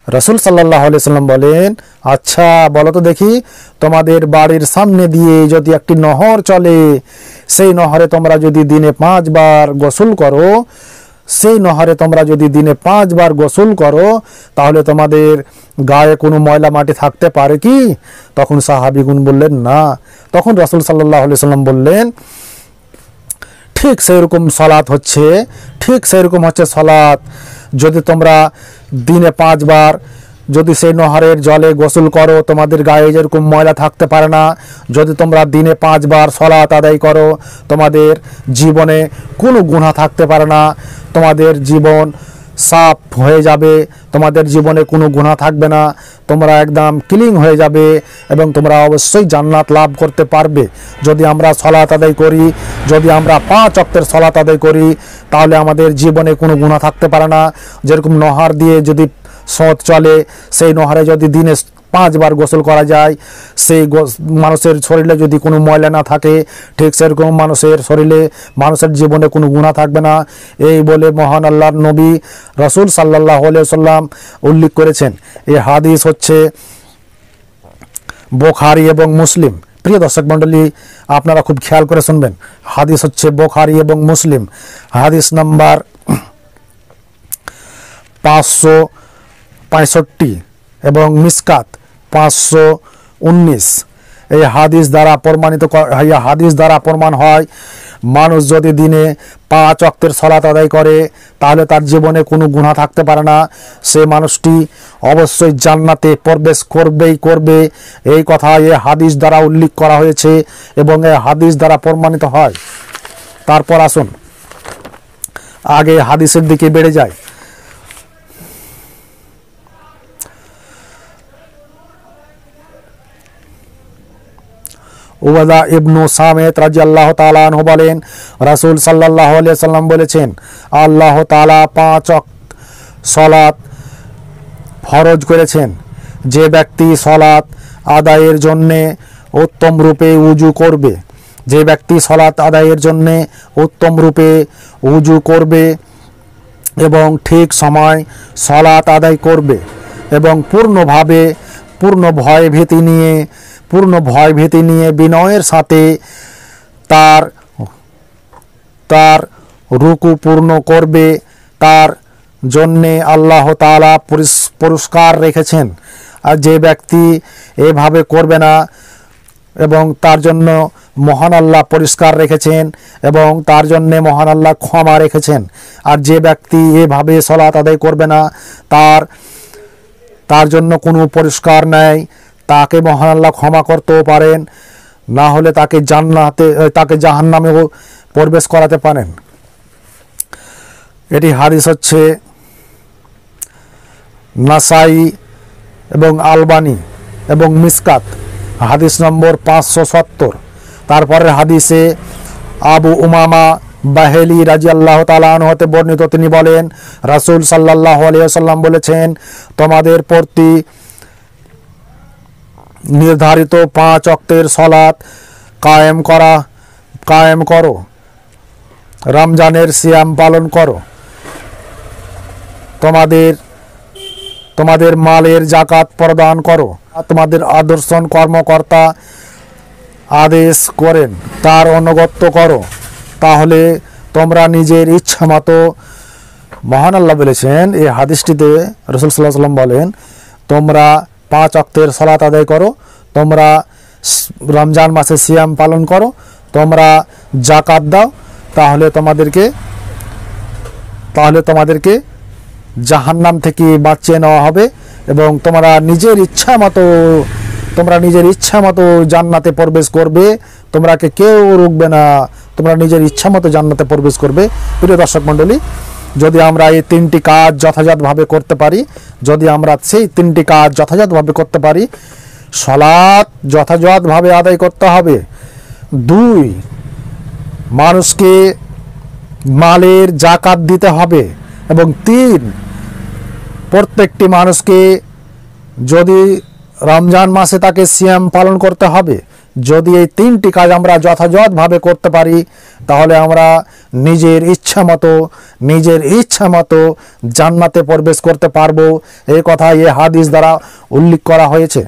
রাসূল সাল্লাল্লাহু আলাইহি সাল্লাম বলেন, আচ্ছা বলো তো দেখি, তোমাদের বাড়ির সামনে দিয়ে যদি একটি নহর চলে, সেই নহরে তোমরা যদি দিনে 5 বার গোসল করো, সেই নহরে তোমরা যদি দিনে 5 বার গোসল করো, তাহলে তোমাদের গায়ে কোনো ময়লা মাটি থাকতে পারে কি? তখন সাহাবীগণ বললেন না। তখন রাসূল সাল্লাল্লাহু আলাইহি সাল্লাম বললেন, ঠিক সেরকম সালাত হচ্ছে, ঠিক সেরকম হচ্ছে সালাত। যদি তোমরা দিনে 5 বার যদি সেই নহরের জলে গোসল করো, তোমাদের গায়ে যেরকম ময়লা থাকতে পারে না। যদি তোমরা দিনে 5 বার সালাত আদায় করো, তোমাদের জীবনে কোনো গুনাহ থাকতে পারে না, তোমাদের জীবন সাফ হয়ে যাবে, তোমাদের জীবনে কোনো গুনাহ থাকবে না, তোমরা একদম ক্লিন হয়ে যাবে এবং তোমরা অবশ্যই জান্নাত লাভ করতে পারবে। যদি আমরা সালাত আদায় করি, যদি আমরা 5 ওয়াক্তের সালাত আদায় করি, তাহলে আমাদের জীবনে কোনো গুনাহ থাকতে পারে না। যেরকম নহর দিয়ে যদি স্রোত চলে, সেই নহরে যদি দিনে 5 বার গোসল করা যায়, সেই মানুষের শরীরে যদি কোনো ময়লা না থাকে, ঠিক সেরকম মানুষের শরীরে, মানুষের জীবনে কোনো গুনাহ থাকবে না। এই বলে মহান আল্লাহর নবী রাসূল সাল্লাল্লাহু আলাইহি সাল্লাম উল্লেখ করেছেন। এই হাদিস হচ্ছে বুখারী এবং মুসলিম। প্রিয় দর্শক মণ্ডলী, আপনারা খুব খেয়াল করে শুনবেন। হাদিস হচ্ছে বুখারী এবং মুসলিম, হাদিস নাম্বার 565 এবং মিসকাত 519। এই হাদিস দ্বারা প্রমাণ হয়, মানুষ যদি দিনে 5 ওয়াক্তের সালাত আদায় করে, তাহলে তার জীবনে কোনো গুনাহ থাকতে পারে না। সে মানুষটি অবশ্যই জান্নাতে প্রবেশ করবে। এই কথা এই হাদিস দ্বারা উল্লেখ করা হয়েছে এবং এই হাদিস দ্বারা প্রমাণিত হয়। তারপর আসুন আগে হাদিসের দিকে বেড়ে যায়। উবাদা ইবনু সামিত রাদিয়াল্লাহু তাআলা আনহু বলেন, রাসূল সাল্লাল্লাহু আলাইহি সাল্লাম বলেছেন, আল্লাহ তাআলা 5 ওয়াক্ত সালাত ফরজ করেছেন। যে ব্যক্তি সালাত আদায়ের জন্য উত্তম রূপে ওযু করবে, যে ব্যক্তি সালাত আদায়ের জন্য উত্তম রূপে ওযু করবে এবং ঠিক সময় সালাত আদায় করবে এবং পূর্ণ ভয় ভীতি নিয়ে বিনয়ের সাথে তার রুকু পূর্ণ করবে, তার জন্যে আল্লাহ তাআলা পুরস্কার রেখেছেন। আর যে ব্যক্তি এভাবে করবে না, এবং তার জন্য মহান আল্লাহ পুরস্কার রেখেছেন এবং তার জন্য মহান আল্লাহ ক্ষমা রেখেছেন। আর যে ব্যক্তি এভাবে সালাত আদায় করবে না, তার জন্য কোনো পুরস্কার নেই। তাকে মহান আল্লাহ ক্ষমা করতেও পারেন, না হলে তাকে জাহান্নামেও প্রবেশ করাতে পারেন। এটি হাদিস হচ্ছে নাসাই এবং আলবানি এবং মিসকাত, হাদিস নম্বর 570। তারপরের হাদিসে আবু উমামা বাহেলি রাদিয়াল্লাহু তাআলা আনহু হতে বর্ণিত, তিনি বলেন, রাসূল সাল্লাল্লাহু আলাইহি ওয়াসাল্লাম বলেছেন, তোমাদের প্রতি নির্ধারিত 5 ওয়াক্তের সালাত কায়েম করো, রমজানের সিয়াম পালন করো, তোমাদের মালের যাকাত প্রদান করো, তোমাদের আদর্শ কর্মকর্তা আদেশ করেন তার অনুগত্য করো, তাহলে তোমরা নিজের ইচ্ছা মতো, মহান আল্লাহ বলেছেন এই হাদিসটিতে, রাসূল সাল্লাল্লাহু আলাইহি ওয়াসাল্লাম বলেন, তোমরা 5 ওয়াক্তের সালাত আদায় করো, তোমরা রমজান মাসে সিয়াম পালন করো, তোমরা যাকাত দাও, তাহলে তোমাদেরকে জাহান্নাম থেকে বাঁচিয়ে নেওয়া হবে এবং তোমরা নিজের ইচ্ছা মতো জান্নাতে প্রবেশ করবে। তোমরাকে কেউ রুখবে না, তোমরা নিজের ইচ্ছা মতো জান্নাতে প্রবেশ করবে। প্রিয় দর্শক মণ্ডলী, যদি আমরা এই 3টি কাজ যথাযথভাবে করতে পারি, যদি আমরা সেই 3টি কাজ যথাযথভাবে করতে পারি, সালাত যথাযথভাবে আদায় করতে হবে, 2 মানুষকে মালের যাকাত দিতে হবে এবং 3 প্রত্যেকটি মানুষকে যদি রমজান মাসে তাকে সিয়াম পালন করতে হবে যদি এই তিনটি কাজ আমরা যথাযথভাবে করতে পারি তাহলে আমরা নিজের ইচ্ছা মতো জান্নাতে প্রবেশ করতে পারবো। এই কথা এই হাদিস দ্বারা উল্লেখ করা হয়েছে।